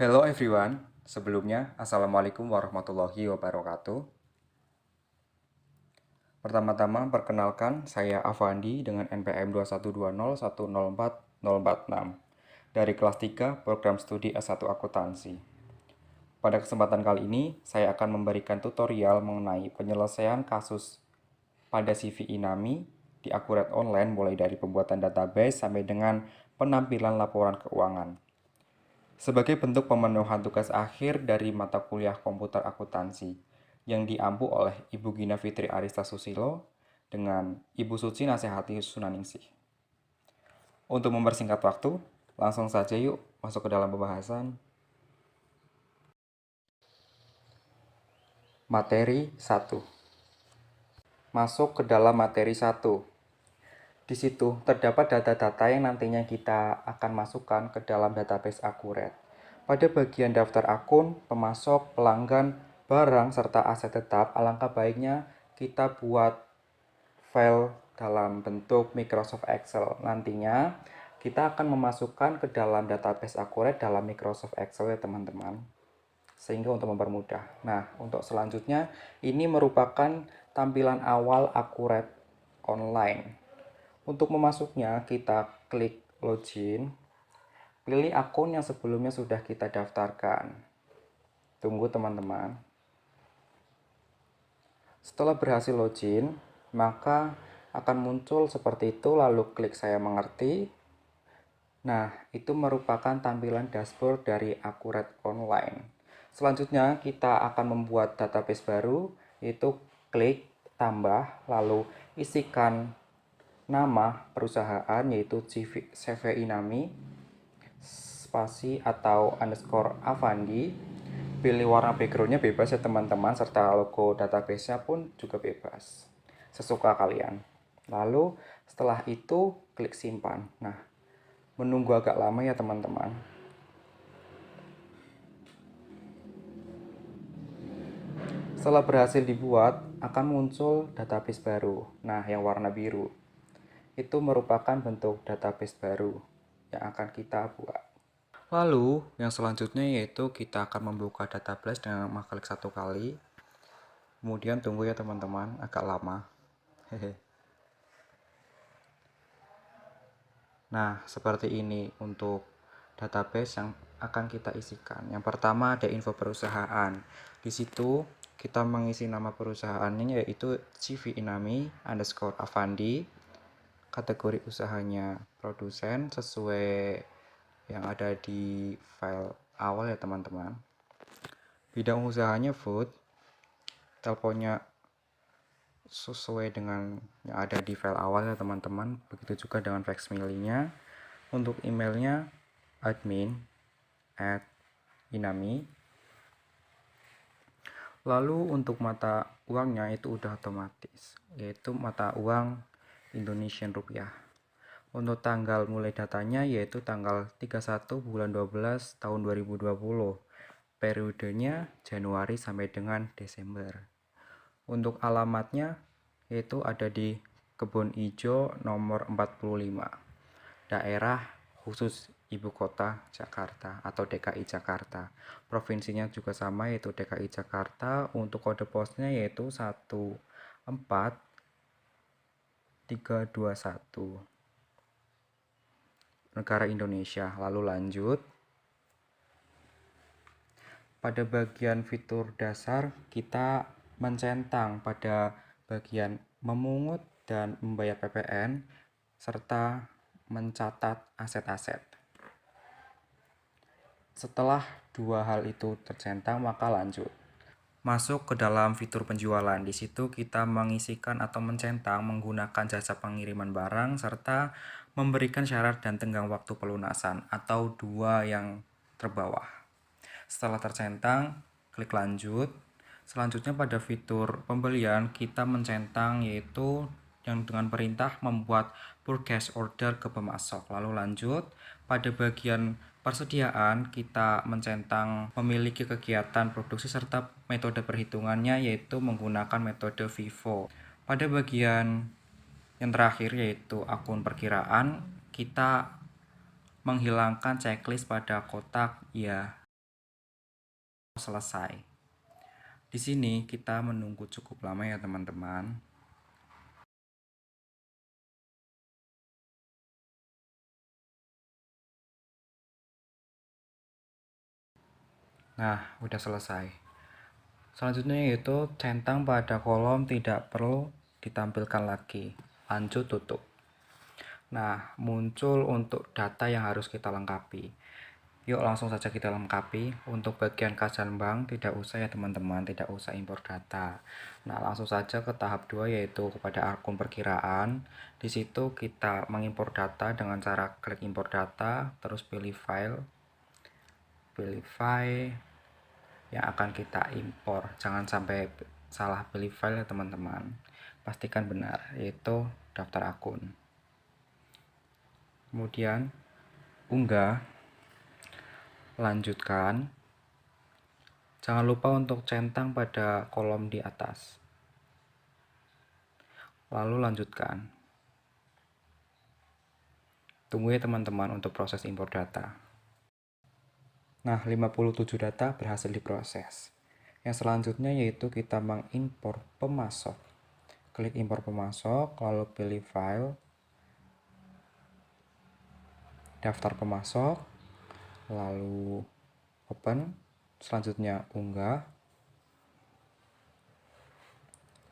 Hello everyone, sebelumnya Assalamualaikum warahmatullahi wabarakatuh. Pertama-tama perkenalkan saya Avandi dengan NPM 21201040446 dari kelas 3 program studi S1 Akuntansi. Pada kesempatan kali ini saya akan memberikan tutorial mengenai penyelesaian kasus pada CV Inami di Akuret Online mulai dari pembuatan database sampai dengan penampilan laporan keuangan. Sebagai bentuk pemenuhan tugas akhir dari mata kuliah komputer akuntansi yang diampu oleh Ibu Gina Fitri Arista Susilo dengan Ibu Suci Nasihati Sunaningsih. Untuk mempersingkat waktu, langsung saja yuk masuk ke dalam pembahasan. Materi 1. Masuk ke dalam materi 1. Di situ terdapat data-data yang nantinya kita akan masukkan ke dalam database Akuret. Pada bagian daftar akun, pemasok, pelanggan, barang, serta aset tetap, alangkah baiknya kita buat file dalam bentuk Microsoft Excel. Nantinya kita akan memasukkan ke dalam database Akuret dalam Microsoft Excel ya teman-teman. Sehingga untuk mempermudah. Nah, untuk selanjutnya ini merupakan tampilan awal Akuret Online. Untuk memasuknya, kita klik login. Pilih akun yang sebelumnya sudah kita daftarkan. Tunggu teman-teman. Setelah berhasil login, maka akan muncul seperti itu, lalu klik saya mengerti. Nah, itu merupakan tampilan dashboard dari Akuret Online. Selanjutnya, kita akan membuat database baru, yaitu klik tambah, lalu isikan nama perusahaan yaitu CV Inami, spasi atau underscore Avandi. Pilih warna backgroundnya bebas ya teman-teman, serta logo database-nya pun juga bebas, sesuka kalian. Lalu setelah itu klik simpan. Nah, menunggu agak lama ya teman-teman. Setelah berhasil dibuat, akan muncul database baru. Nah, yang warna biru itu merupakan bentuk database baru yang akan kita buat. Lalu, yang selanjutnya yaitu kita akan membuka database dengan mengklik satu kali. Kemudian tunggu ya teman-teman, agak lama. Nah, seperti ini untuk database yang akan kita isikan. Yang pertama ada info perusahaan. Di situ kita mengisi nama perusahaannya yaitu CV Inami underscore Avandi. Kategori usahanya produsen sesuai yang ada di file awal ya teman-teman. Bidang usahanya food. Teleponnya sesuai dengan yang ada di file awal ya teman-teman. Begitu juga dengan faxmile-nya. Untuk emailnya admin@inami. Lalu untuk mata uangnya itu udah otomatis, yaitu mata uang Indonesian rupiah. Untuk tanggal mulai datanya yaitu tanggal 31 bulan 12 tahun 2020. Periodenya Januari sampai dengan Desember. Untuk alamatnya yaitu ada di Kebun Ijo nomor 45. Daerah khusus Ibu Kota Jakarta atau DKI Jakarta. Provinsinya juga sama yaitu DKI Jakarta. Untuk kode posnya yaitu 14321. Negara Indonesia. Lalu lanjut. Pada bagian fitur dasar kita mencentang pada bagian memungut dan membayar PPN serta mencatat aset-aset. Setelah dua hal itu tercentang, maka lanjut. Masuk ke dalam fitur penjualan. Di situ kita mengisikan atau mencentang menggunakan jasa pengiriman barang serta memberikan syarat dan tenggang waktu pelunasan atau dua yang terbawah. Setelah tercentang, klik lanjut. Selanjutnya pada fitur pembelian kita mencentang yaitu yang dengan perintah membuat purchase order ke pemasok. Lalu lanjut, pada bagian persediaan kita mencentang memiliki kegiatan produksi serta metode perhitungannya yaitu menggunakan metode FIFO. Pada bagian yang terakhir yaitu akun perkiraan, kita menghilangkan checklist pada kotak ya selesai. Di sini kita menunggu cukup lama ya teman-teman. Nah, udah selesai. Selanjutnya yaitu centang pada kolom tidak perlu ditampilkan lagi. Lanjut tutup. Nah, muncul untuk data yang harus kita lengkapi. Yuk langsung saja kita lengkapi. Untuk bagian kas dan bank tidak usah ya teman-teman, tidak usah impor data. Nah, langsung saja ke tahap 2 yaitu kepada akun perkiraan. Di situ kita mengimpor data dengan cara klik impor data, terus pilih file yang akan kita impor. Jangan sampai salah pilih file ya teman-teman. Pastikan benar, yaitu daftar akun. Kemudian unggah, lanjutkan. Jangan lupa untuk centang pada kolom di atas. Lalu lanjutkan. Tunggu ya teman-teman untuk proses impor data. Nah, 57 data berhasil diproses. Yang selanjutnya yaitu kita mengimpor pemasok. Klik impor pemasok, lalu pilih file, daftar pemasok, lalu open, selanjutnya unggah,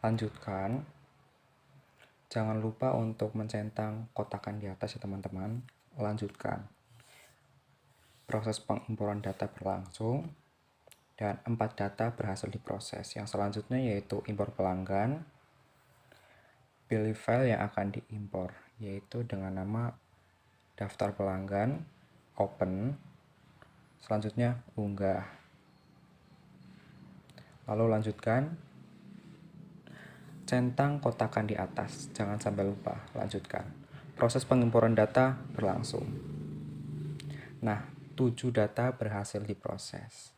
lanjutkan. Jangan lupa untuk mencentang kotakan di atas ya teman-teman. Lanjutkan. Proses pengimporan data berlangsung dan 4 data berhasil diproses. Yang selanjutnya yaitu impor pelanggan. Pilih file yang akan diimpor, yaitu dengan nama daftar pelanggan, open, selanjutnya unggah. Lalu lanjutkan. Centang kotakan di atas, jangan sampai lupa, lanjutkan. Proses pengimporan data berlangsung. Nah, 7 data berhasil diproses.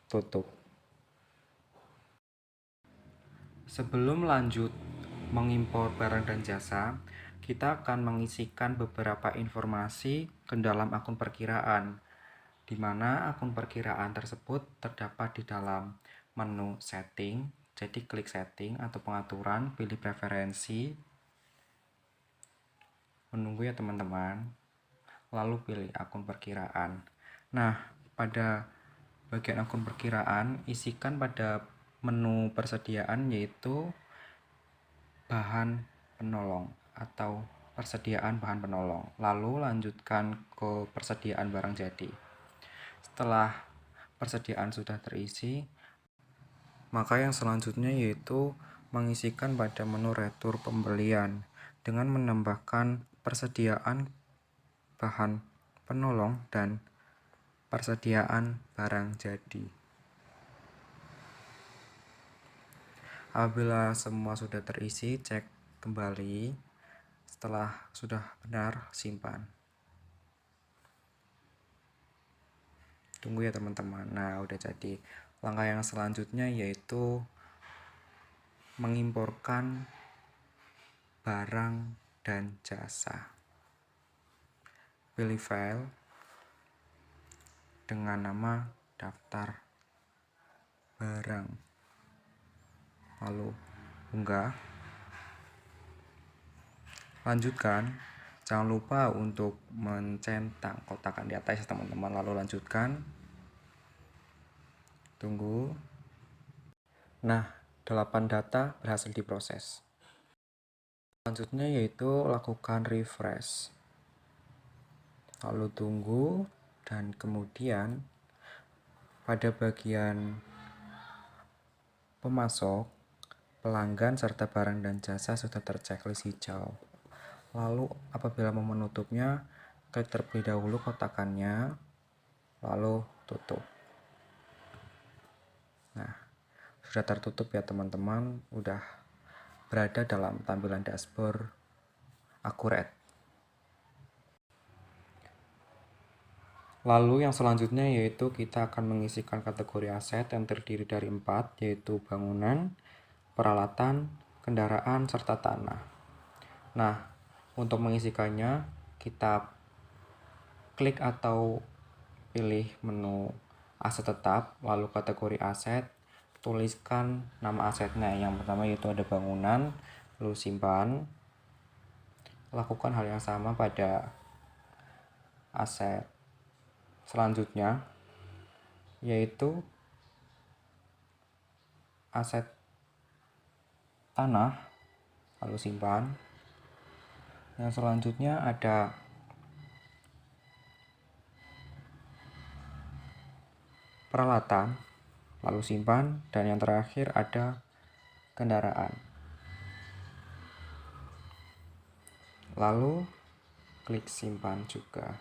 Tutup. Sebelum lanjut mengimpor barang dan jasa, kita akan mengisikan beberapa informasi ke dalam akun perkiraan, di mana akun perkiraan tersebut terdapat di dalam menu setting. Jadi klik setting atau pengaturan, pilih preferensi, menunggu ya teman-teman, lalu pilih akun perkiraan. Nah, pada bagian akun perkiraan, isikan pada menu persediaan yaitu bahan penolong atau persediaan bahan penolong. Lalu lanjutkan ke persediaan barang jadi. Setelah persediaan sudah terisi, maka yang selanjutnya yaitu mengisikan pada menu retur pembelian dengan menambahkan persediaan bahan penolong dan persediaan barang jadi. Apabila semua sudah terisi, cek kembali. Setelah sudah benar, simpan. Tunggu ya teman-teman. Nah, udah jadi. Langkah yang selanjutnya yaitu mengimporkan barang dan jasa. Pilih file dengan nama daftar barang, lalu unggah, lanjutkan. Jangan lupa untuk mencentang kotakan di atas teman-teman, lalu lanjutkan. Tunggu. Nah, 8 data berhasil diproses. Selanjutnya yaitu lakukan refresh, lalu tunggu, dan kemudian pada bagian pemasok, pelanggan, serta barang dan jasa sudah terchecklist hijau. Lalu apabila mau menutupnya, klik terlebih dahulu kotakannya, lalu tutup. Nah, sudah tertutup ya teman-teman, udah berada dalam tampilan dashboard akurat. Lalu yang selanjutnya yaitu kita akan mengisikan kategori aset yang terdiri dari 4, yaitu bangunan, peralatan, kendaraan, serta tanah. Nah, untuk mengisikannya kita klik atau pilih menu aset tetap, lalu kategori aset, tuliskan nama asetnya. Yang pertama yaitu ada bangunan, lalu simpan. Lakukan hal yang sama pada aset selanjutnya, yaitu aset tanah, lalu simpan. Yang selanjutnya ada peralatan, lalu simpan. Dan yang terakhir ada kendaraan. Lalu klik simpan juga.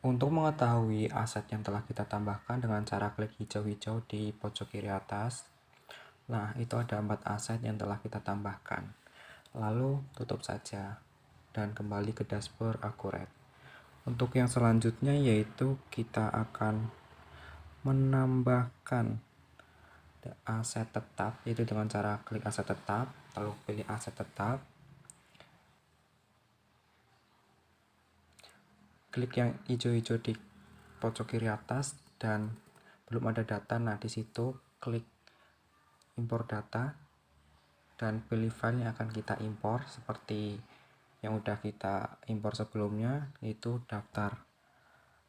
Untuk mengetahui aset yang telah kita tambahkan dengan cara klik hijau-hijau di pojok kiri atas. Nah, itu ada 4 aset yang telah kita tambahkan. Lalu tutup saja dan kembali ke dashboard Accurate. Untuk yang selanjutnya yaitu kita akan menambahkan aset tetap, yaitu dengan cara klik aset tetap, lalu pilih aset tetap. Klik yang hijau-hijau di pojok kiri atas dan belum ada data. Nah, di situ klik impor data dan pilih file yang akan kita impor seperti yang udah kita impor sebelumnya, yaitu daftar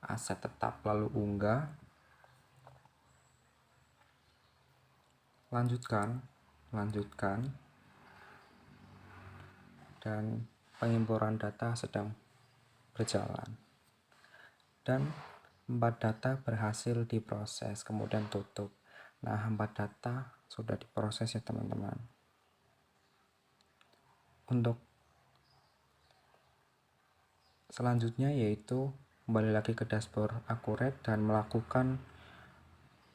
aset tetap, lalu unggah, lanjutkan, dan pengimporan data sedang berjalan. Dan 4 data berhasil diproses, kemudian tutup. Nah, 4 data sudah diproses ya teman-teman. Untuk selanjutnya yaitu kembali lagi ke dashboard Accurate dan melakukan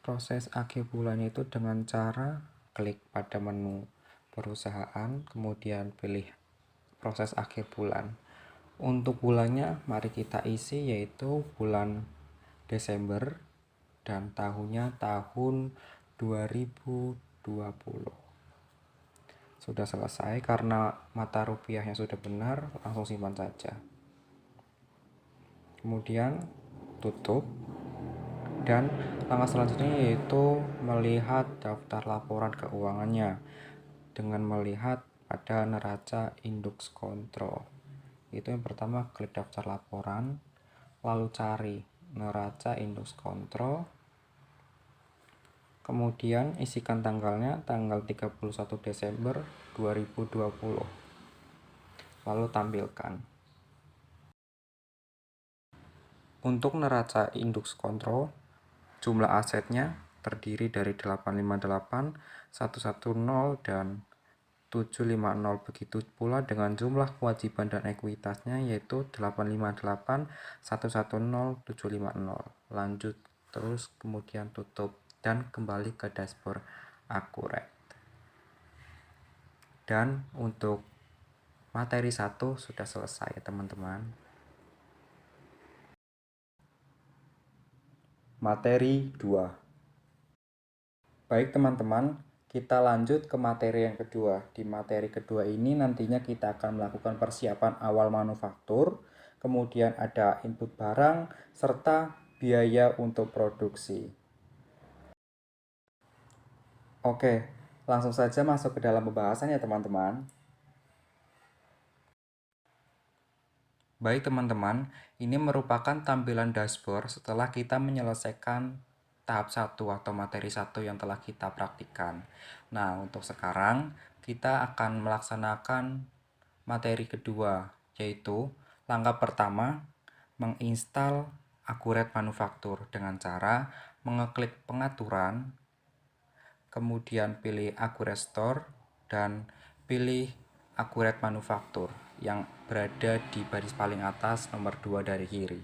proses akhir bulan itu dengan cara klik pada menu perusahaan, kemudian pilih proses akhir bulan. Untuk bulannya mari kita isi yaitu bulan Desember dan tahunnya tahun 2020. Sudah selesai. Karena mata rupiahnya sudah benar, langsung simpan saja. Kemudian tutup. Dan langkah selanjutnya yaitu melihat daftar laporan keuangannya dengan melihat pada neraca indeks kontrol. Itu yang pertama, klik daftar laporan, lalu cari neraca indeks kontrol, kemudian isikan tanggalnya, tanggal 31 Desember 2020, lalu tampilkan. Untuk neraca indeks kontrol, jumlah asetnya terdiri dari 858, 110, dan 750. Begitu pula dengan jumlah kewajiban dan ekuitasnya yaitu 858, 110, 750. Lanjut terus, kemudian tutup dan kembali ke dashboard Accurate. Dan untuk materi 1 sudah selesai ya teman-teman. Materi 2. Baik teman-teman, kita lanjut ke materi yang kedua. Di materi kedua ini nantinya kita akan melakukan persiapan awal manufaktur, kemudian ada input barang, serta biaya untuk produksi. Oke, langsung saja masuk ke dalam pembahasan ya teman-teman. Baik teman-teman, ini merupakan tampilan dashboard setelah kita menyelesaikan tahap 1 atau materi 1 yang telah kita praktikkan. Nah, untuk sekarang kita akan melaksanakan materi kedua, yaitu langkah pertama, menginstal Accurate Manufaktur dengan cara mengeklik pengaturan, kemudian pilih Accurate Store, dan pilih Accurate Manufaktur yang berada di baris paling atas nomor 2 dari kiri.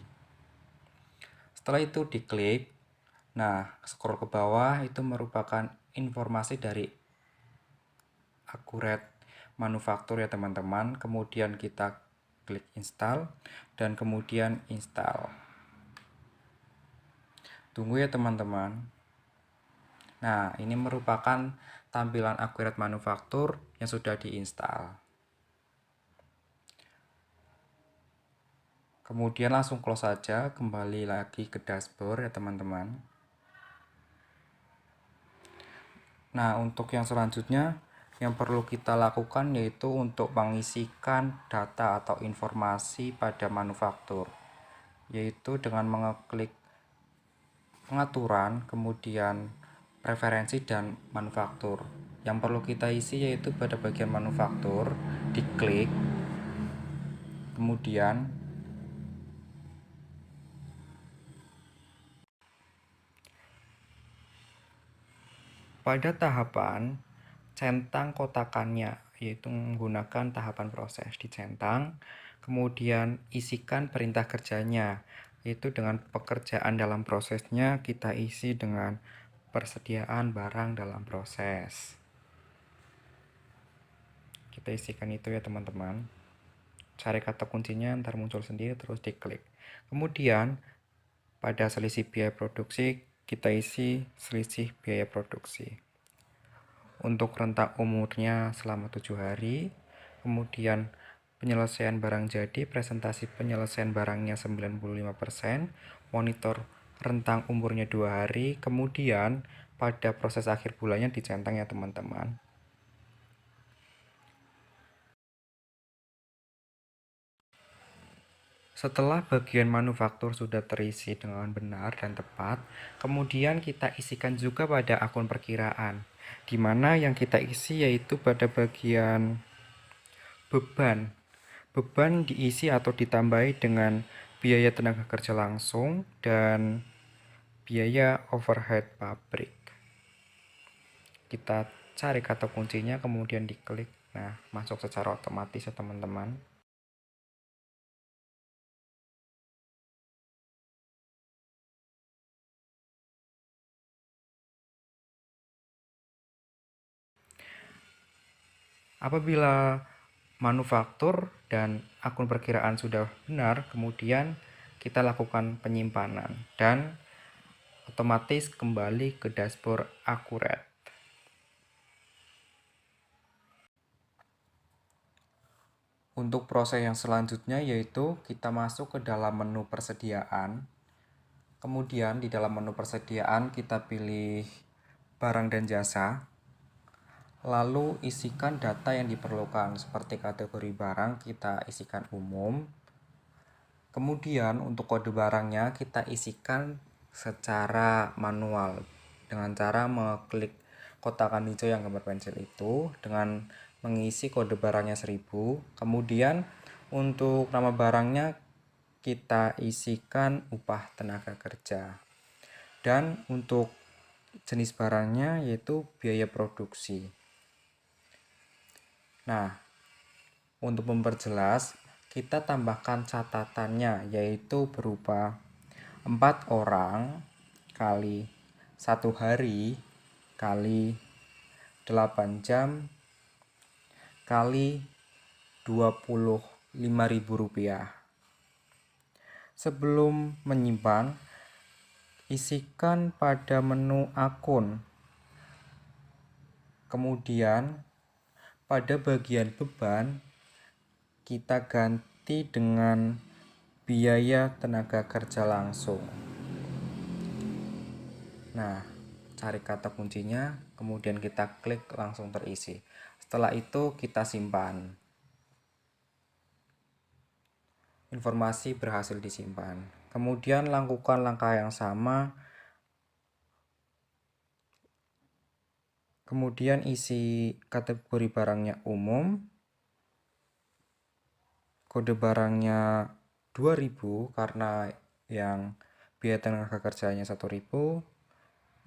Setelah itu diklik. Nah, scroll ke bawah itu merupakan informasi dari Accurate Manufaktur ya teman-teman. Kemudian kita klik install dan kemudian install. Tunggu ya teman-teman. Nah, ini merupakan tampilan Accurate Manufaktur yang sudah diinstal. Kemudian langsung close saja, kembali lagi ke dashboard ya teman-teman. Nah, untuk yang selanjutnya yang perlu kita lakukan yaitu untuk mengisikan data atau informasi pada manufaktur, yaitu dengan mengeklik pengaturan, kemudian preferensi dan manufaktur. Yang perlu kita isi yaitu pada bagian manufaktur, diklik, kemudian pada tahapan centang kotakannya, yaitu menggunakan tahapan proses dicentang, kemudian isikan perintah kerjanya, yaitu dengan pekerjaan dalam prosesnya kita isi dengan persediaan barang dalam proses. Kita isikan itu ya teman-teman. Cari kata kuncinya, ntar muncul sendiri, terus diklik. Kemudian pada selisih biaya produksi kita isi selisih biaya produksi. Untuk rentang umurnya selama 7 hari. Kemudian penyelesaian barang jadi, presentasi penyelesaian barangnya 95%, monitor rentang umurnya 2 hari. Kemudian pada proses akhir bulannya dicentang ya teman-teman. Setelah bagian manufaktur sudah terisi dengan benar dan tepat, kemudian kita isikan juga pada akun perkiraan, di mana yang kita isi yaitu pada bagian beban. Beban diisi atau ditambahi dengan biaya tenaga kerja langsung dan biaya overhead pabrik. Kita cari kata kuncinya, kemudian diklik. Nah, masuk secara otomatis ya teman-teman. Apabila manufaktur dan akun perkiraan sudah benar, kemudian kita lakukan penyimpanan dan otomatis kembali ke dashboard akurat. Untuk proses yang selanjutnya yaitu kita masuk ke dalam menu persediaan. Kemudian di dalam menu persediaan kita pilih barang dan jasa. Lalu isikan data yang diperlukan, seperti kategori barang kita isikan umum. Kemudian untuk kode barangnya kita isikan secara manual dengan cara mengklik kotakan hijau yang gambar pensil itu dengan mengisi kode barangnya 1000. Kemudian untuk nama barangnya kita isikan upah tenaga kerja. Dan untuk jenis barangnya yaitu biaya produksi. Nah, untuk memperjelas, kita tambahkan catatannya yaitu berupa 4 orang kali 1 hari kali 8 jam kali Rp25.000. Sebelum menyimpan, isikan pada menu akun. Kemudian pada bagian beban kita ganti dengan biaya tenaga kerja langsung. Nah, cari kata kuncinya, kemudian kita klik, langsung terisi. Setelah itu kita simpan. Informasi berhasil disimpan. Kemudian lakukan langkah yang sama. Kemudian isi kategori barangnya umum. Kode barangnya 2000 karena yang biaya tenaga kerjanya 1000.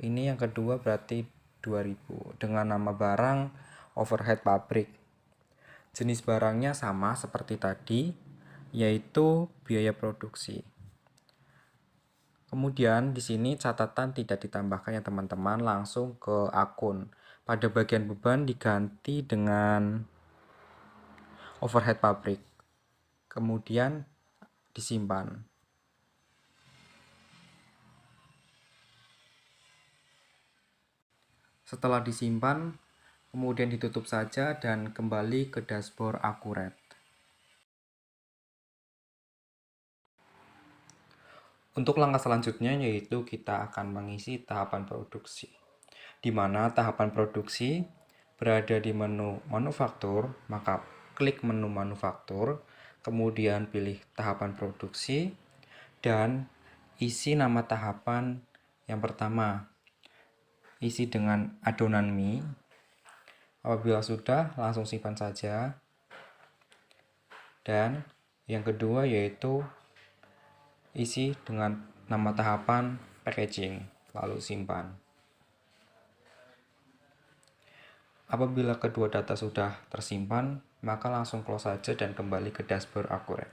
Ini yang kedua berarti 2000 dengan nama barang overhead pabrik. Jenis barangnya sama seperti tadi, yaitu biaya produksi. Kemudian di sini catatan tidak ditambahkan ya teman-teman, langsung ke akun. Pada bagian beban diganti dengan overhead pabrik. Kemudian disimpan. Setelah disimpan, kemudian ditutup saja dan kembali ke dashboard akurat. Untuk langkah selanjutnya yaitu kita akan mengisi tahapan produksi, di mana tahapan produksi berada di menu manufaktur. Maka klik menu manufaktur, kemudian pilih tahapan produksi dan isi nama tahapan yang pertama. Isi dengan adonan mie. Apabila sudah, langsung simpan saja. Dan yang kedua yaitu isi dengan nama tahapan packaging, lalu simpan. Apabila kedua data sudah tersimpan, maka langsung close saja dan kembali ke dashboard Accurate.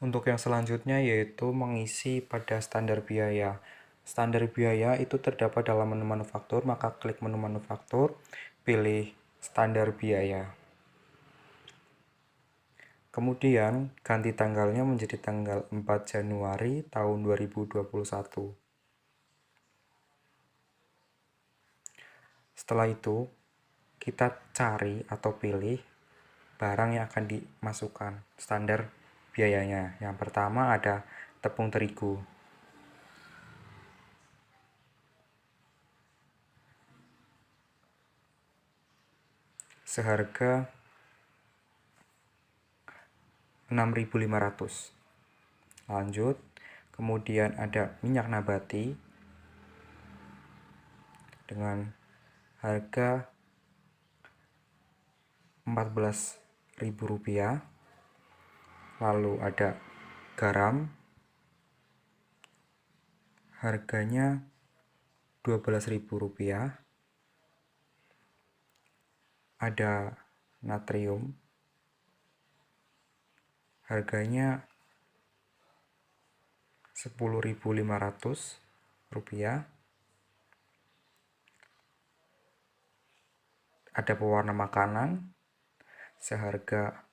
Untuk yang selanjutnya yaitu mengisi pada standar biaya. Standar biaya itu terdapat dalam menu manufaktur, maka klik menu manufaktur, pilih standar biaya. Kemudian ganti tanggalnya menjadi tanggal 4 Januari tahun 2021. Setelah itu, kita cari atau pilih barang yang akan dimasukkan standar biayanya. Yang pertama ada tepung terigu. Seharga 6.500. Lanjut, kemudian ada minyak nabati dengan harga Rp14.000. Lalu ada garam, harganya Rp12.000. Ada natrium, harganya Rp10.500. Ada pewarna makanan seharga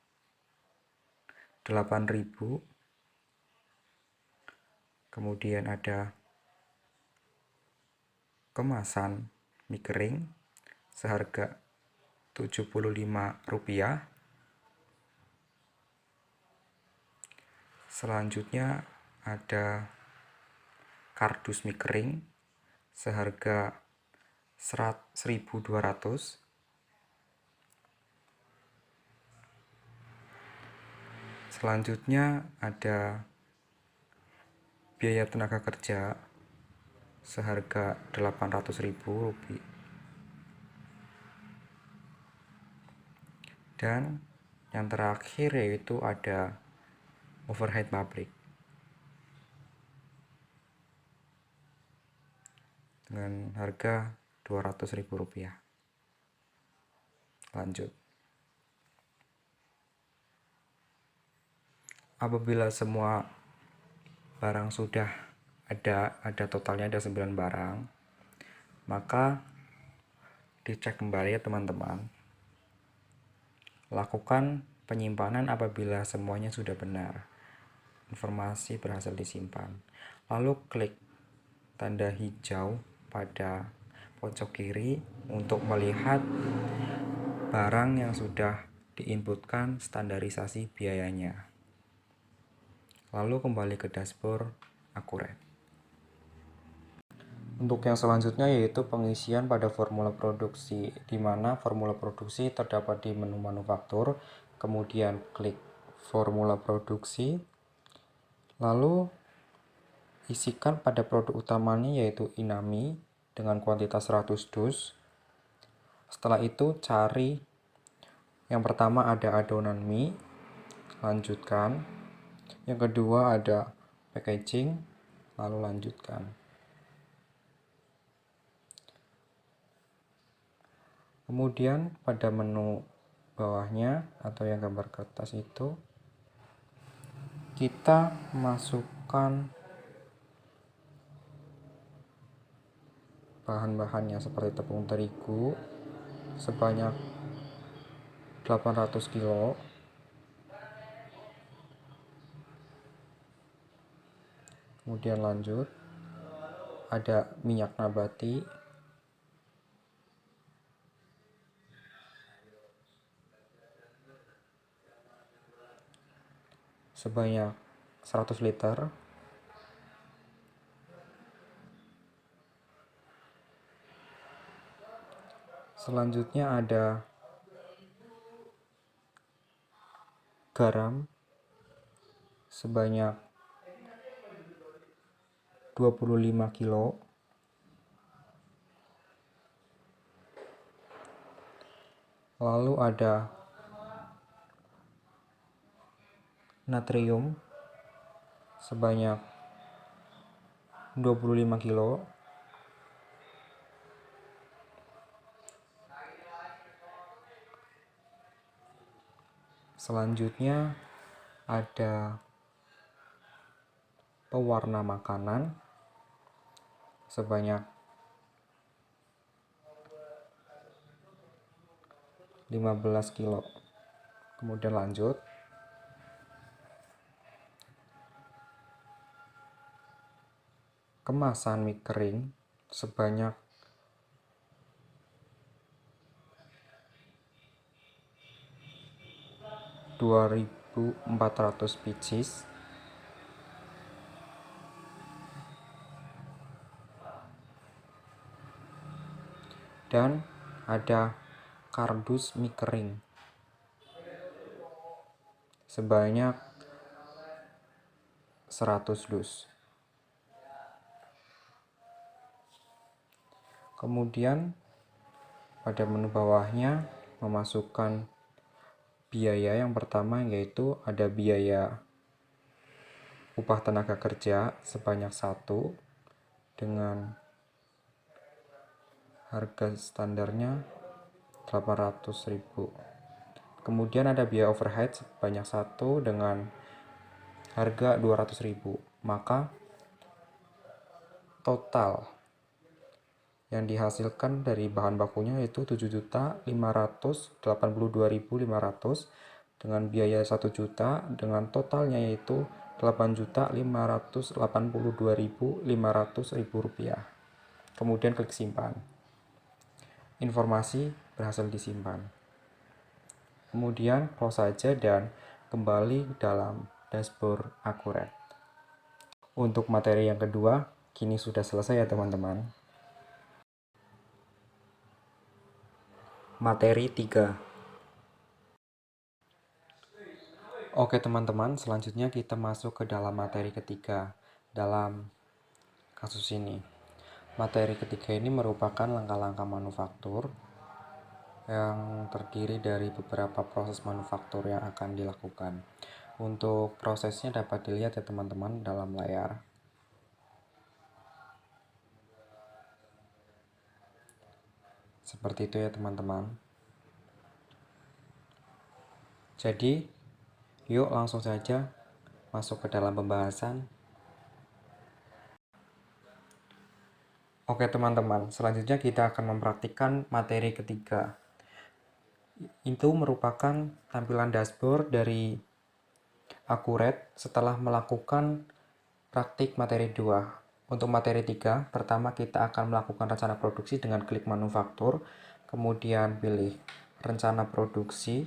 Rp8.000. Kemudian ada kemasan mie kering seharga Rp75. Selanjutnya ada kardus mie kering seharga Rp1.200. Selanjutnya ada biaya tenaga kerja seharga Rp800.000. Dan yang terakhir yaitu ada overhead pabrik dengan harga Rp200.000. Lanjut. Apabila semua barang sudah ada totalnya ada 9 barang, maka dicek kembali ya teman-teman. Lakukan penyimpanan apabila semuanya sudah benar. Informasi berhasil disimpan. Lalu klik tanda hijau pada pojok kiri untuk melihat barang yang sudah diinputkan standarisasi biayanya. Lalu kembali ke dashboard Accurate. Untuk yang selanjutnya yaitu pengisian pada formula produksi, di mana formula produksi terdapat di menu manufaktur, kemudian klik formula produksi, lalu isikan pada produk utamanya yaitu inami dengan kuantitas 100 dus. Setelah itu cari yang pertama ada adonan mie, lanjutkan. Yang kedua ada packaging, lalu lanjutkan. Kemudian pada menu bawahnya atau yang gambar kertas itu kita masukkan bahan-bahannya seperti tepung terigu sebanyak 800 kilo. Kemudian lanjut, ada minyak nabati, sebanyak 100 liter. Selanjutnya ada garam sebanyak 25 kilo. Lalu ada natrium sebanyak 25 kilo. Selanjutnya ada pewarna makanan sebanyak 15 kilo. Kemudian lanjut. Kemasan mie kering sebanyak 2.400 pieces. Dan ada kardus mie kering sebanyak 100 dus. Kemudian pada menu bawahnya memasukkan biaya yang pertama, yaitu ada biaya upah tenaga kerja sebanyak 1 dengan harga standarnya 800.000. Kemudian ada biaya overhead sebanyak 1 dengan harga 200.000. Maka total yang dihasilkan dari bahan bakunya yaitu 7.582.500 dengan biaya 1 juta, dengan totalnya yaitu 8.582.500 rupiah. Kemudian klik simpan. Informasi berhasil disimpan. Kemudian close saja dan kembali dalam dashboard Akuret. Untuk materi yang kedua kini sudah selesai ya teman-teman. Materi 3. Oke teman-teman, selanjutnya kita masuk ke dalam materi ketiga dalam kasus ini. Materi ketiga ini merupakan langkah-langkah manufaktur yang terdiri dari beberapa proses manufaktur yang akan dilakukan. Untuk prosesnya dapat dilihat ya teman-teman dalam layar. Seperti itu ya teman-teman. Jadi, yuk langsung saja masuk ke dalam pembahasan. Oke teman-teman, selanjutnya kita akan mempraktikkan materi ketiga. Itu merupakan tampilan dashboard dari Akuret setelah melakukan praktik materi 2. Untuk materi 3, pertama kita akan melakukan rencana produksi dengan klik manufaktur, kemudian pilih rencana produksi.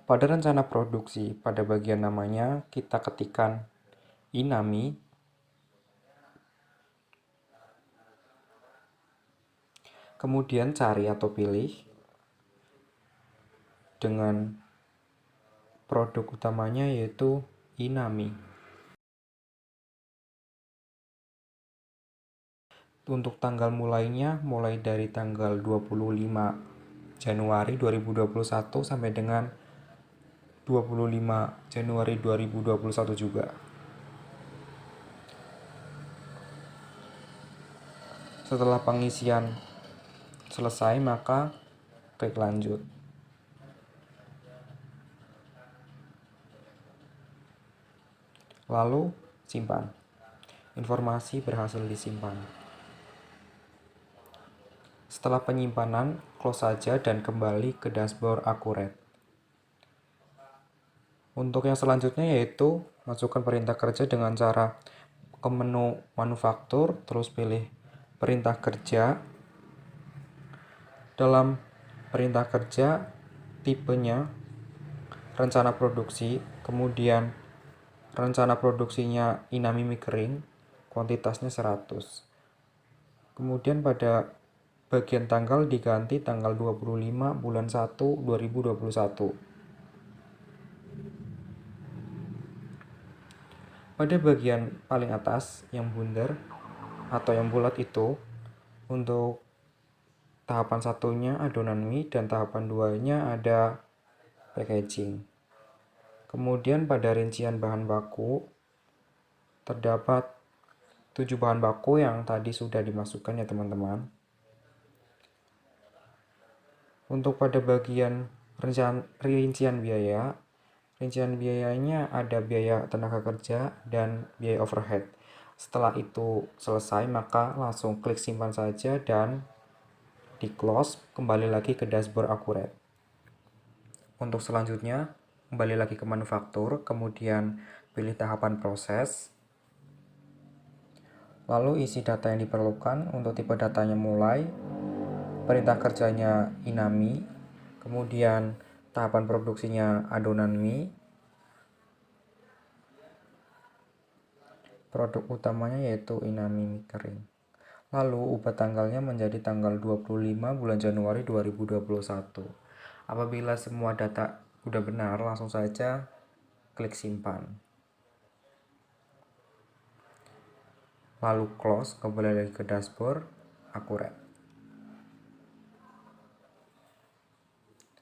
Pada rencana produksi, pada bagian namanya kita ketikkan Inami. Kemudian cari atau pilih dengan produk utamanya yaitu Inami. Untuk tanggal mulainya mulai dari tanggal 25 Januari 2021 sampai dengan 25 Januari 2021 juga. Setelah pengisian selesai, maka klik lanjut. Lalu simpan. Informasi berhasil disimpan. Setelah penyimpanan, close saja dan kembali ke dashboard Akuret. Untuk yang selanjutnya yaitu masukkan perintah kerja dengan cara ke menu manufaktur, terus pilih perintah kerja. Dalam perintah kerja, tipenya rencana produksi, kemudian rencana produksinya inami mie kering, kuantitasnya 100. Kemudian pada bagian tanggal diganti tanggal 25 bulan 1 2021. Pada bagian paling atas yang bundar atau yang bulat itu, untuk tahapan satunya adonan mie dan tahapan 2-nya ada packaging. Kemudian pada rincian bahan baku terdapat 7 bahan baku yang tadi sudah dimasukkan ya teman-teman. Untuk pada bagian rincian biaya, rincian biayanya ada biaya tenaga kerja dan biaya overhead. Setelah itu selesai, maka langsung klik simpan saja dan di close, kembali lagi ke dashboard Akuret. Untuk selanjutnya, kembali lagi ke manufaktur, kemudian pilih tahapan proses, lalu isi data yang diperlukan. Untuk tipe datanya mulai, perintah kerjanya inami, kemudian tahapan produksinya adonan mie, produk utamanya yaitu inami mie kering. Lalu ubah tanggalnya menjadi tanggal 25 bulan Januari 2021. Apabila semua data sudah benar, langsung saja klik simpan. Lalu close, kembali lagi ke dashboard Akuret.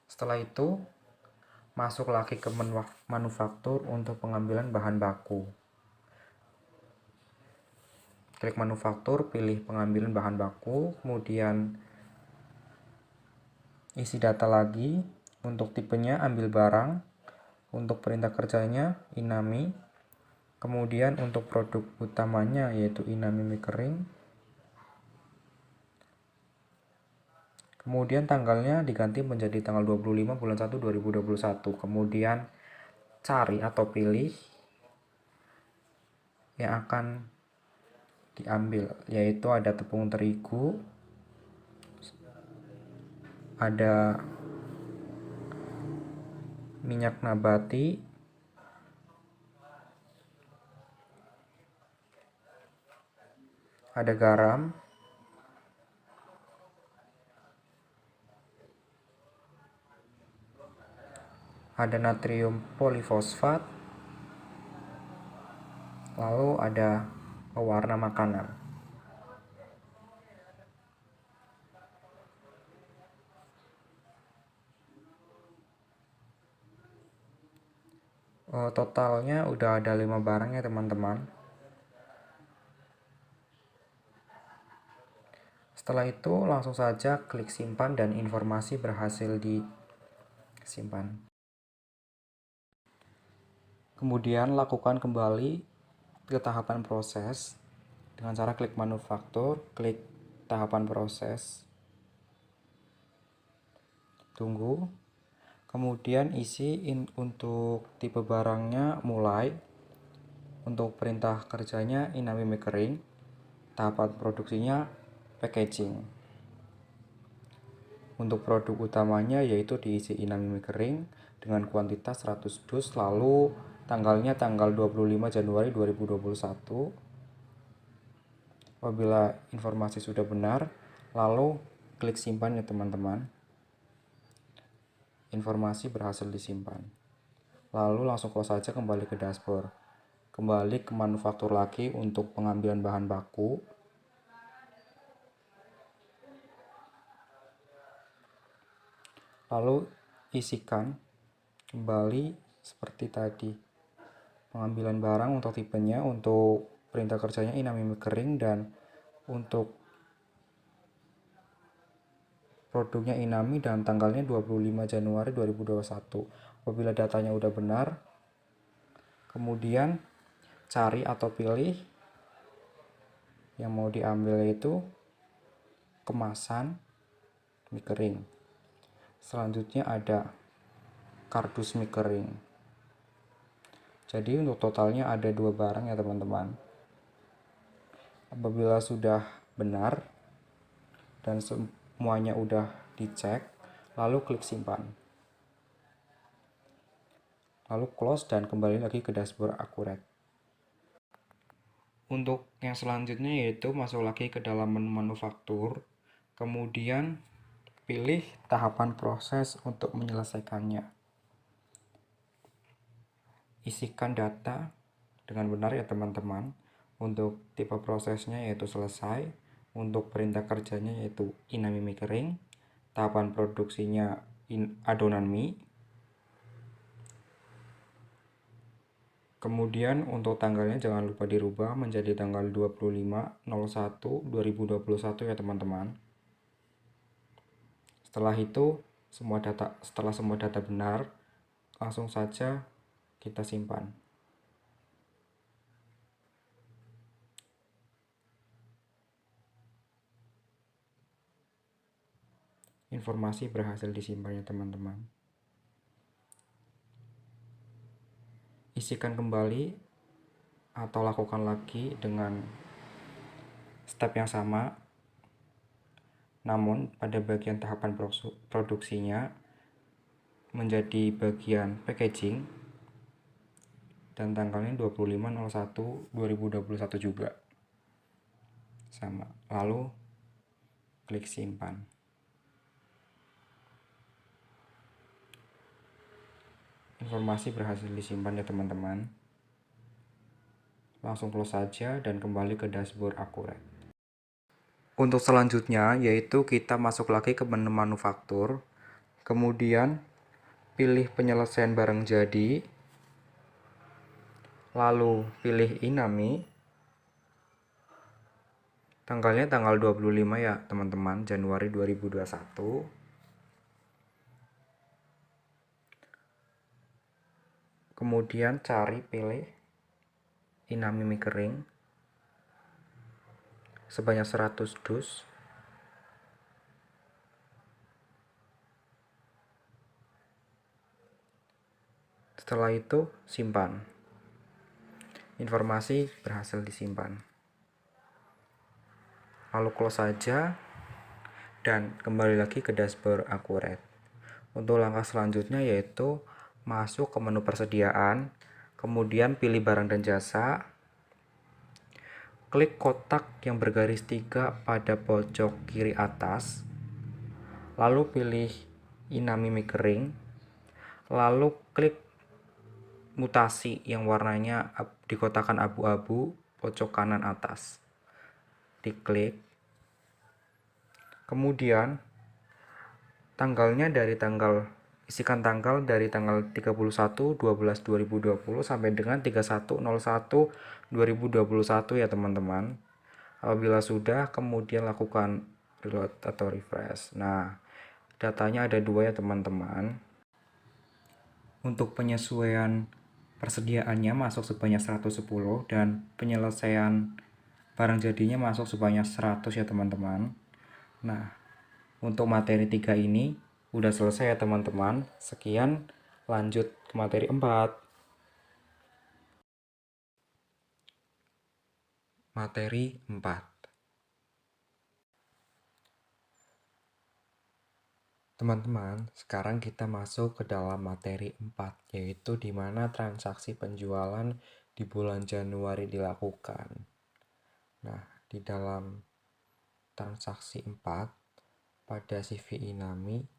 Setelah itu, masuk lagi ke manufaktur untuk pengambilan bahan baku. Klik manufaktur, pilih pengambilan bahan baku, kemudian isi data lagi. Untuk tipenya ambil barang, untuk perintah kerjanya inami, kemudian untuk produk utamanya yaitu inami mie kering, kemudian tanggalnya diganti menjadi tanggal 25 bulan 1 2021. Kemudian cari atau pilih yang akan diambil, yaitu ada tepung terigu, ada minyak nabati, ada garam, ada natrium polifosfat, lalu ada pewarna makanan. Totalnya udah ada 5 barang ya teman-teman. Setelah itu langsung saja klik simpan dan informasi berhasil disimpan. Kemudian lakukan kembali ke tahapan proses dengan cara klik manufaktur, klik tahapan proses, tunggu, kemudian isi untuk tipe barangnya mulai, untuk perintah kerjanya inami mie kering, tahapan produksinya packaging. Untuk produk utamanya yaitu diisi inami mie kering dengan kuantitas 100 dus, lalu tanggalnya tanggal 25 Januari 2021. Apabila informasi sudah benar, lalu klik simpan ya teman-teman. Informasi berhasil disimpan. Lalu langsung close saja, kembali ke dashboard. Kembali ke manufaktur lagi untuk pengambilan bahan baku. Lalu isikan kembali seperti tadi. Pengambilan barang untuk tipenya, untuk perintah kerjanya inami mie kering, dan untuk produknya inami dan tanggalnya 25 Januari 2021. Apabila datanya udah benar, kemudian cari atau pilih yang mau diambil, yaitu kemasan mie kering. Selanjutnya ada kardus mie kering. Jadi untuk totalnya ada 2 barang ya teman-teman. Apabila sudah benar dan semuanya udah dicek, lalu klik simpan. lalu close dan kembali lagi ke dashboard akurat. Untuk yang selanjutnya yaitu masuk lagi ke dalam menu manufaktur, kemudian pilih tahapan proses untuk menyelesaikannya. Isikan data dengan benar ya teman-teman. Untuk tipe prosesnya yaitu selesai, untuk perintah kerjanya yaitu inami mie kering, tahapan produksinya adonan mie. Kemudian untuk tanggalnya jangan lupa dirubah menjadi tanggal 25/01/2021 ya teman-teman. Setelah itu setelah semua data benar, langsung saja kita simpan. Informasi berhasil disimpan ya teman-teman. Isikan kembali atau lakukan lagi dengan step yang sama, namun pada bagian tahapan produksinya menjadi bagian packaging dan tanggalnya 25/01/2021 juga sama. Lalu klik simpan. Informasi berhasil disimpan ya teman-teman. Langsung close saja dan kembali ke dashboard akurat. Untuk selanjutnya yaitu kita masuk lagi ke menu manufaktur, kemudian pilih penyelesaian barang jadi, lalu pilih inami. Tanggalnya tanggal 25 ya teman-teman, Januari 2021. Kemudian pilih inami mie kering sebanyak 100 dus. Setelah itu simpan. Informasi berhasil disimpan. Lalu close saja dan kembali lagi ke dashboard akurat. Untuk langkah selanjutnya yaitu masuk ke menu persediaan, kemudian pilih barang dan jasa, klik kotak yang bergaris 3 pada pojok kiri atas, lalu pilih inami mie kering, lalu klik mutasi yang warnanya dikotakan abu-abu pojok kanan atas, diklik. Kemudian isikan tanggal dari tanggal 31/12/2020 sampai dengan 31/01/2021 ya teman-teman. Apabila sudah, kemudian lakukan reload atau refresh. Nah, datanya ada 2 ya teman-teman. Untuk penyesuaian persediaannya masuk sebanyak 110 dan penyelesaian barang jadinya masuk sebanyak 100 ya teman-teman. Nah, untuk materi 3 ini udah selesai ya teman-teman. Sekian, lanjut ke materi 4. Materi 4. Teman-teman, sekarang kita masuk ke dalam materi 4, yaitu di mana transaksi penjualan di bulan Januari dilakukan. Nah, di dalam transaksi 4 pada CV Inami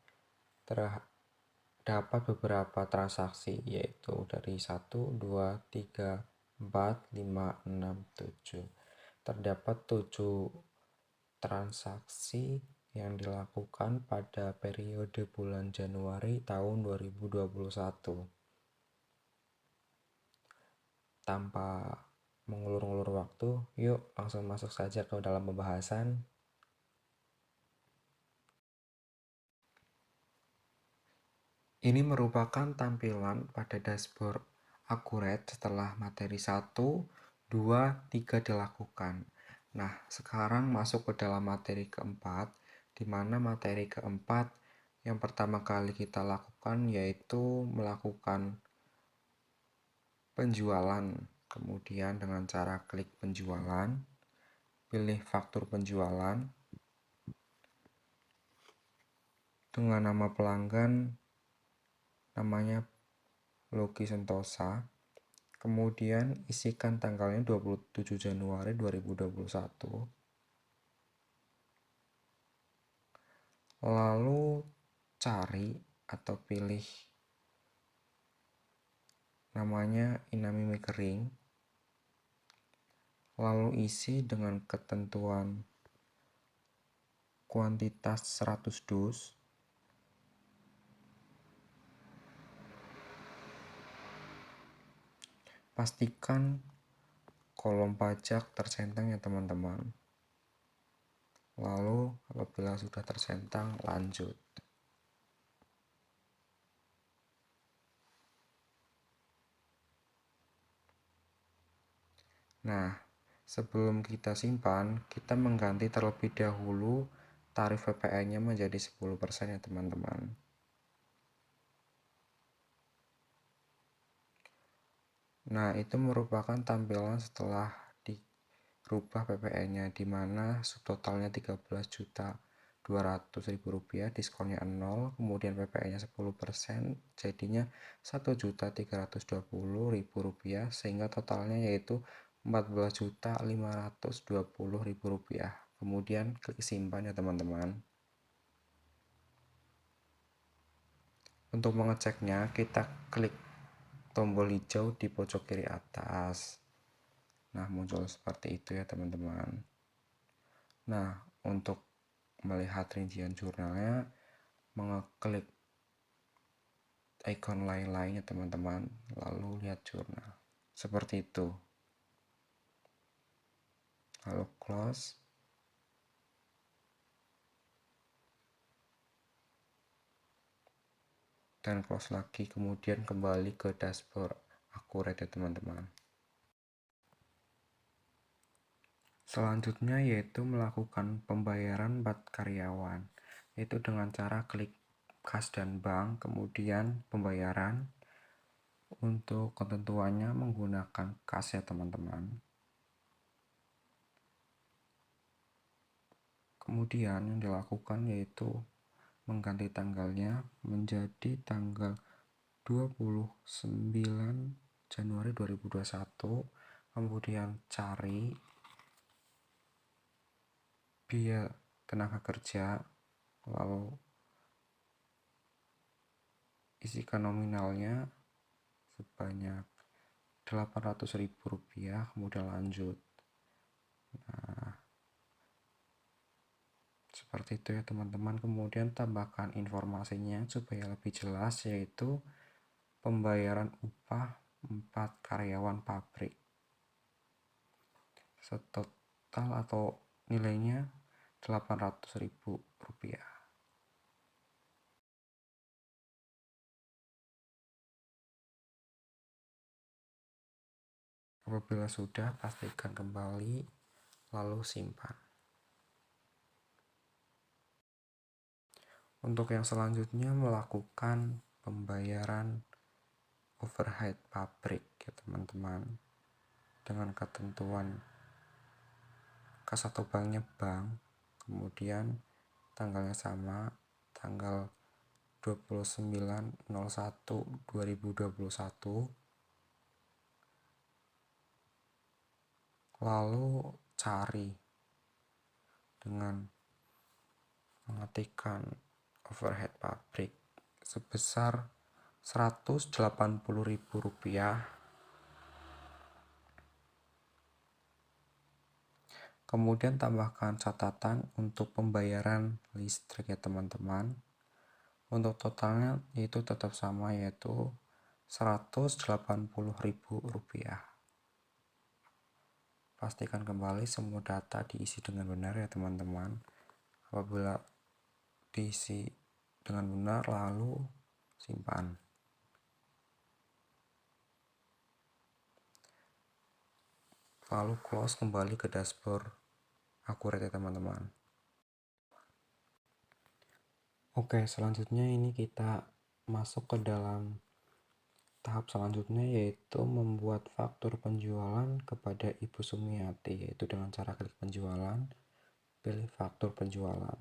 terdapat beberapa transaksi, yaitu dari 1, 2, 3, 4, 5, 6, 7. Terdapat 7 transaksi yang dilakukan pada periode bulan Januari tahun 2021. Tanpa mengulur-ulur waktu, yuk langsung masuk saja ke dalam pembahasan. Ini merupakan tampilan pada dashboard akurat setelah materi 1, 2, 3 dilakukan. Nah, sekarang masuk ke dalam materi keempat, di mana materi keempat yang pertama kali kita lakukan yaitu melakukan penjualan. Kemudian dengan cara klik penjualan, pilih faktur penjualan, dengan nama pelanggan namanya Lucky Sentosa. Kemudian isikan tanggalnya 27 Januari 2021. Lalu cari atau pilih namanya Inami mie kering. Lalu isi dengan ketentuan kuantitas 100 dus. Pastikan kolom pajak tersentang ya teman-teman. Lalu apabila sudah tersentang, lanjut. Nah, sebelum kita simpan, kita mengganti terlebih dahulu tarif PPN-nya menjadi 10% ya teman-teman. Nah, itu merupakan tampilan setelah dirubah PPN-nya, di mana subtotalnya 13.200.000 rupiah, diskonnya 0, kemudian PPN-nya 10%, jadinya 1.320.000 rupiah, sehingga totalnya yaitu 14.520.000 rupiah. Kemudian klik simpan ya teman-teman. Untuk mengeceknya, kita klik tombol hijau di pojok kiri atas. Nah, muncul seperti itu ya teman-teman. Nah, untuk melihat rincian jurnalnya, mengeklik icon lain-lainnya teman-teman, lalu lihat jurnal. Seperti itu. Lalu close. Dan close lagi, kemudian kembali ke dashboard Akuret ya teman-teman. Selanjutnya yaitu melakukan pembayaran buat karyawan, yaitu dengan cara klik kas dan bank, kemudian pembayaran. Untuk ketentuannya menggunakan kas ya teman-teman. Kemudian yang dilakukan yaitu mengganti tanggalnya menjadi tanggal 29 Januari 2021, kemudian cari biaya tenaga kerja, lalu isikan nominalnya sebanyak 800.000 rupiah, kemudian lanjut. Nah, seperti itu ya teman-teman. Kemudian tambahkan informasinya supaya lebih jelas, yaitu pembayaran upah 4 karyawan pabrik setotal atau nilainya 800.000 rupiah. Apabila sudah, pastikan kembali lalu simpan. Untuk yang selanjutnya melakukan pembayaran overhead pabrik ya teman-teman, dengan ketentuan kas atau banknya bank, kemudian tanggalnya sama, tanggal 29.01.2021, lalu cari dengan mengetikkan overhead pabrik sebesar 180.000 rupiah. Kemudian tambahkan catatan untuk pembayaran listrik ya teman-teman. Untuk totalnya itu tetap sama, yaitu 180.000 rupiah. Pastikan kembali semua data diisi dengan benar ya teman-teman. Apabila diisi dengan benar, lalu simpan. Lalu close, kembali ke dashboard Akuret ya teman-teman. Oke, selanjutnya ini kita masuk ke dalam tahap selanjutnya, yaitu membuat faktur penjualan kepada Ibu Sumiati, yaitu dengan cara klik penjualan, pilih faktur penjualan.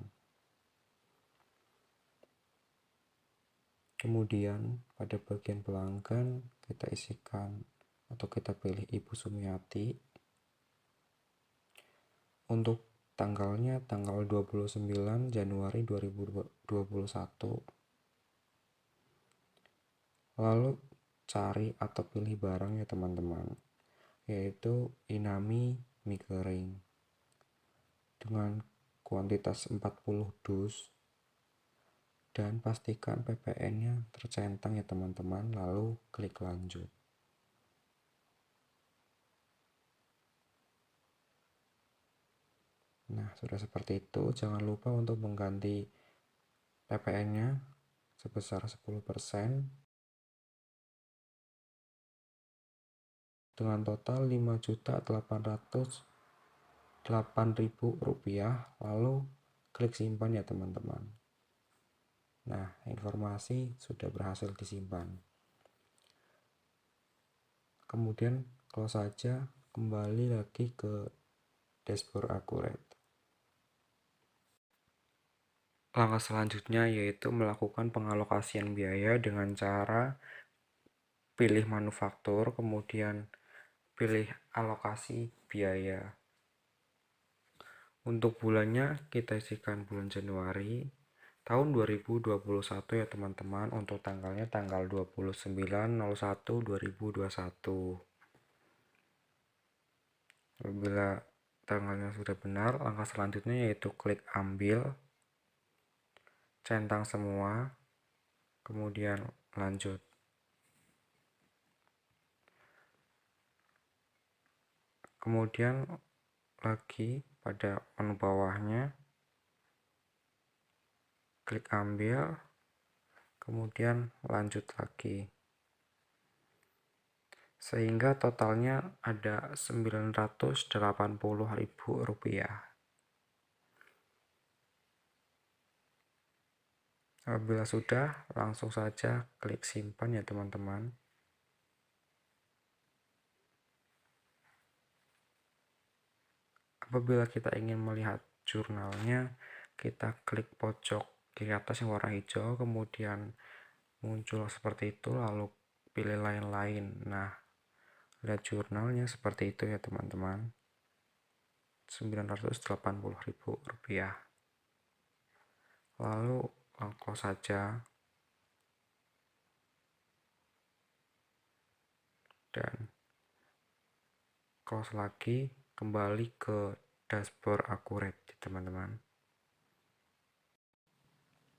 Kemudian pada bagian pelanggan kita isikan atau kita pilih Ibu Sumiati. Untuk tanggalnya tanggal 29 Januari 2021. Lalu cari atau pilih barang ya teman-teman, yaitu Inami mie kering dengan kuantitas 40 dus, dan pastikan PPN-nya tercentang ya teman-teman, lalu klik lanjut. Nah, sudah seperti itu. Jangan lupa untuk mengganti PPN-nya sebesar 10% dengan total Rp5.808.000, lalu klik simpan ya teman-teman. Nah, informasi sudah berhasil disimpan. Kemudian close saja, kembali lagi ke dashboard akurat. Langkah selanjutnya yaitu melakukan pengalokasian biaya dengan cara pilih manufaktur, kemudian pilih alokasi biaya. Untuk bulannya kita isikan bulan Januari tahun 2021 ya teman-teman. Untuk tanggalnya tanggal 29/01/2021. Apabila tanggalnya sudah benar, langkah selanjutnya yaitu klik ambil, centang semua, kemudian lanjut. Kemudian lagi pada menu bawahnya klik ambil, kemudian lanjut lagi, sehingga totalnya ada Rp980.000. Apabila sudah, langsung saja klik simpan ya teman-teman. Apabila kita ingin melihat jurnalnya, kita klik pojok kiri atas yang warna hijau, kemudian muncul seperti itu, lalu pilih lain-lain. Nah, lihat jurnalnya seperti itu ya teman-teman. Rp980.000. Lalu close saja dan close lagi, kembali ke dashboard akurat teman-teman.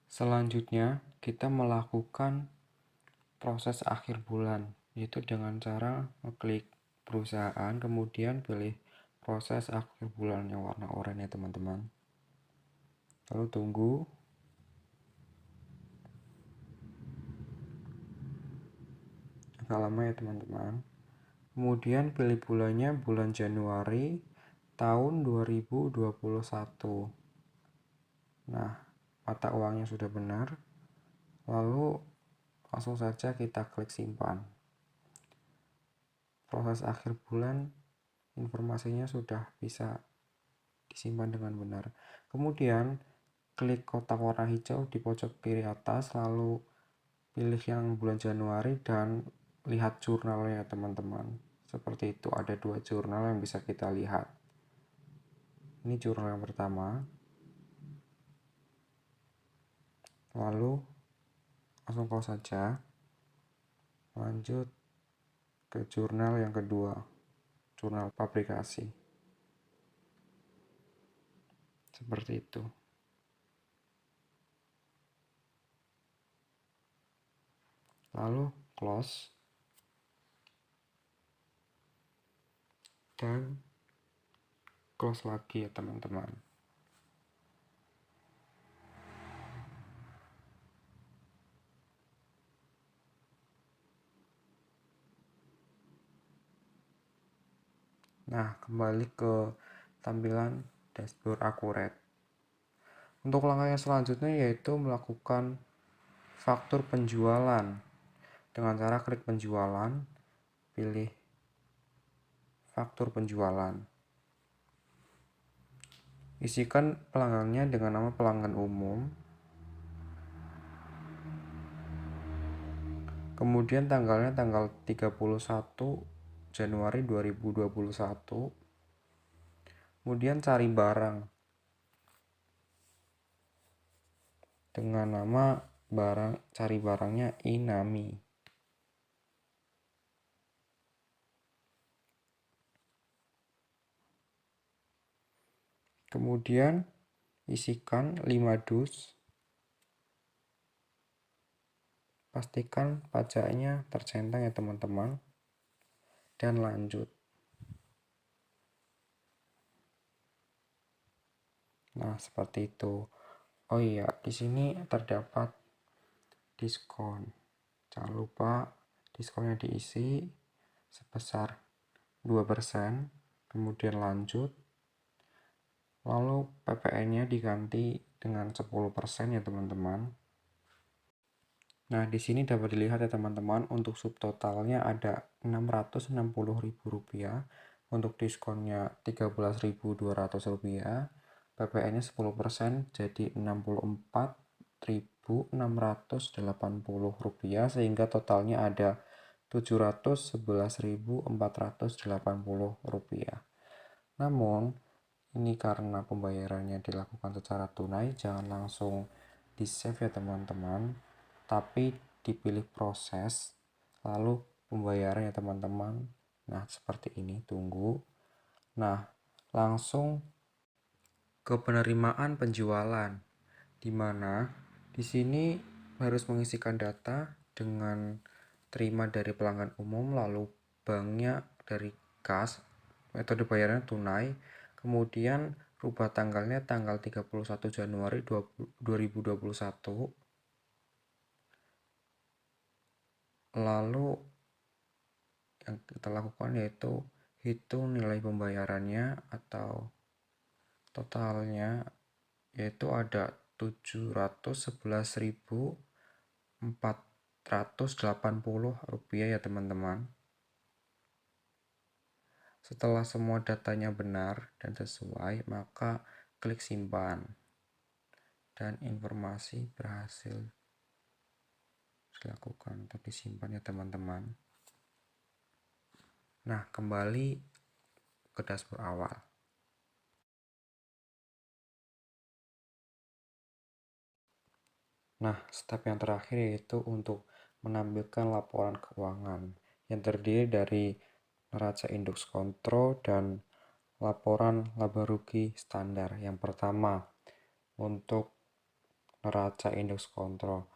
Selanjutnya kita melakukan proses akhir bulan, yaitu dengan cara mengklik perusahaan, kemudian pilih proses akhir bulan yang warna oranye ya teman-teman. Lalu tunggu. Agak lama ya teman-teman. Kemudian pilih bulannya bulan Januari tahun 2021. Nah, mata uangnya sudah benar. Lalu langsung saja kita klik simpan. Proses akhir bulan informasinya sudah bisa disimpan dengan benar. Kemudian klik kotak warna hijau di pojok kiri atas, lalu pilih yang bulan Januari dan lihat jurnalnya teman-teman. Seperti itu, ada 2 jurnal yang bisa kita lihat. Ini jurnal yang pertama. Lalu langsung close saja. Lanjut ke jurnal yang kedua, jurnal pabrikasi. Seperti itu. Lalu close dan close lagi ya teman-teman. Nah, kembali ke tampilan dashboard akurat. Untuk langkah yang selanjutnya yaitu melakukan faktur penjualan. Dengan cara klik penjualan, pilih faktur penjualan. Isikan pelanggannya dengan nama pelanggan umum. Kemudian tanggalnya tanggal 31 Januari 2021. Kemudian cari barang dengan nama cari barangnya Inami. Kemudian isikan 5 dus. Pastikan pajaknya tercentang ya teman-teman. Dan lanjut. Nah, seperti itu. Oh iya, di sini terdapat diskon. Jangan lupa diskonnya diisi sebesar 2%, kemudian lanjut. Lalu PPN-nya diganti dengan 10% ya teman-teman. Nah, di sini dapat dilihat ya teman-teman, untuk subtotalnya ada Rp660.000, untuk diskonnya Rp13.200, PPN-nya 10% jadi Rp64.680, sehingga totalnya ada Rp711.480. Namun, ini karena pembayarannya dilakukan secara tunai, jangan langsung di-save ya teman-teman, tapi dipilih proses, lalu pembayaran ya teman-teman. Nah, seperti ini, tunggu. Nah, langsung ke penerimaan penjualan, di mana di sini harus mengisikan data dengan terima dari pelanggan umum, lalu banknya dari kas, metode bayarannya tunai, kemudian rubah tanggalnya tanggal 31 Januari 2021. Lalu yang kita lakukan yaitu hitung nilai pembayarannya atau totalnya, yaitu ada Rp711.480 ya teman-teman. Setelah semua datanya benar dan sesuai, maka klik simpan dan informasi berhasil dilakukan atau disimpan ya teman-teman. Nah, kembali ke dashboard awal. Nah, step yang terakhir yaitu untuk menampilkan laporan keuangan yang terdiri dari neraca indeks kontrol dan laporan laba rugi standar. Yang pertama, untuk neraca indeks kontrol,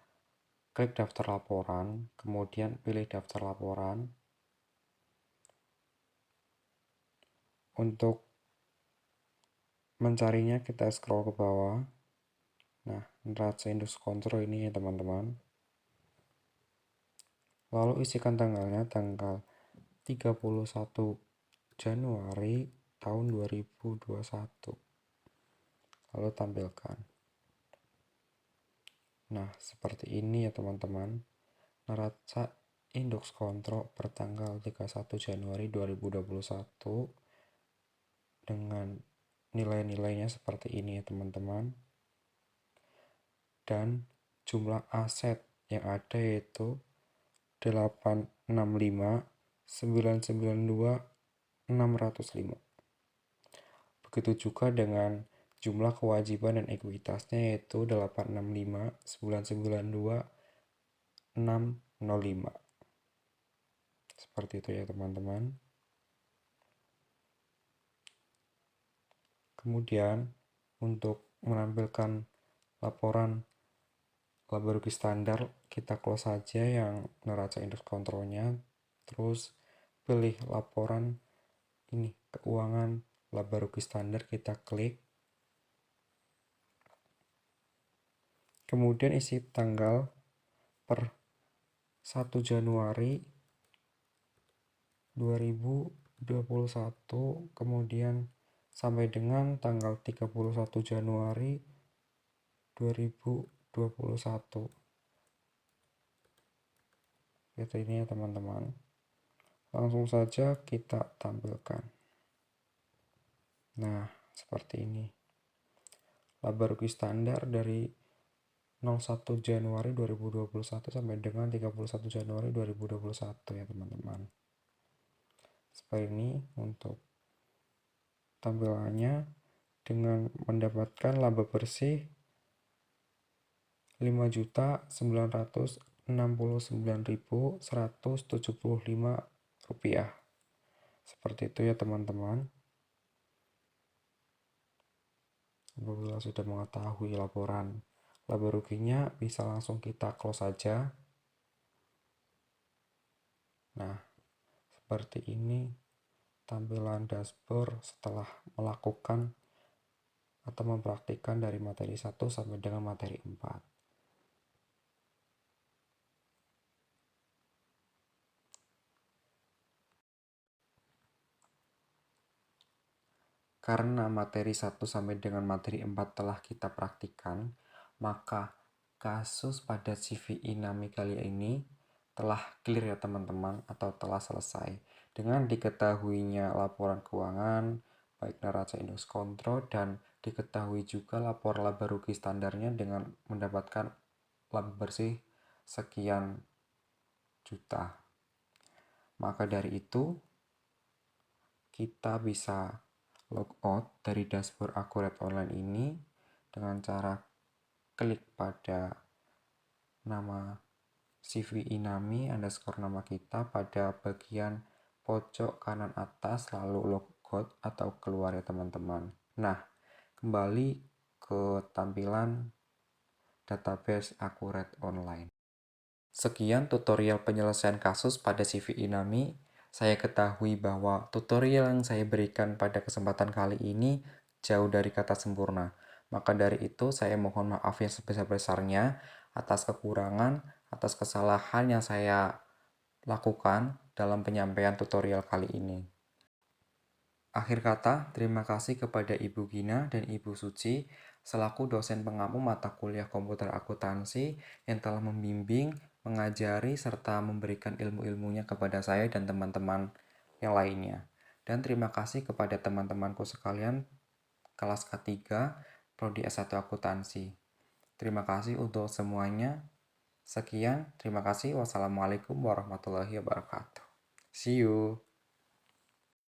klik daftar laporan, kemudian pilih daftar laporan. Untuk mencarinya kita scroll ke bawah. Nah, neraca indeks kontrol ini ya teman-teman. Lalu isikan tanggalnya tanggal 31 Januari tahun 2021. Lalu tampilkan. Nah, seperti ini ya teman-teman. Neraca indeks kontrol pertanggal 31 Januari 2021 dengan nilai-nilainya seperti ini ya teman-teman. Dan jumlah aset yang ada yaitu 865.992.605. Begitu juga dengan jumlah kewajiban dan ekuitasnya yaitu 865.992.605. Seperti itu ya teman-teman. Kemudian untuk menampilkan laporan laba rugi standar, kita close saja yang neraca indeks kontrolnya, terus pilih laporan ini keuangan laba rugi standar, kita klik, kemudian isi tanggal per 1 Januari 2021, kemudian sampai dengan tanggal 31 Januari 2021. Itu ini ya teman-teman. Langsung saja kita tampilkan. Nah, seperti ini. Laba rugi standar dari 01 Januari 2021 sampai dengan 31 Januari 2021 ya teman-teman. Seperti ini untuk tampilannya dengan mendapatkan laba bersih 5.969.175 rupiah. Seperti itu ya teman-teman. Apabila sudah mengetahui laporan laba ruginya, bisa langsung kita close saja. Nah, seperti ini tampilan dashboard setelah melakukan atau mempraktikkan dari materi 1 sampai dengan materi 4. Karena materi 1 sampai dengan materi 4 telah kita praktikkan, maka kasus pada CV Inami kali ini telah clear ya teman-teman, atau telah selesai. Dengan diketahuinya laporan keuangan, baik neraca indeks kontrol, dan diketahui juga lapor laba rugi standarnya dengan mendapatkan laba bersih sekian juta. Maka dari itu, kita bisa logout dari dashboard Akuret Online ini dengan cara klik pada nama CV Inami underscore nama kita pada bagian pojok kanan atas, lalu logout atau keluar ya teman-teman. Nah, kembali ke tampilan database Akuret Online. Sekian tutorial penyelesaian kasus pada CV Inami. Saya ketahui bahwa tutorial yang saya berikan pada kesempatan kali ini jauh dari kata sempurna. Maka dari itu saya mohon maaf yang sebesar-besarnya atas kekurangan, atas kesalahan yang saya lakukan dalam penyampaian tutorial kali ini. Akhir kata, terima kasih kepada Ibu Gina dan Ibu Suci selaku dosen pengampu mata kuliah komputer akuntansi yang telah membimbing, mengajari, serta memberikan ilmu-ilmunya kepada saya dan teman-teman yang lainnya. Dan terima kasih kepada teman-temanku sekalian kelas K3 Prodi S1 Akuntansi. Terima kasih untuk semuanya. Sekian, terima kasih. Wassalamualaikum warahmatullahi wabarakatuh. See you.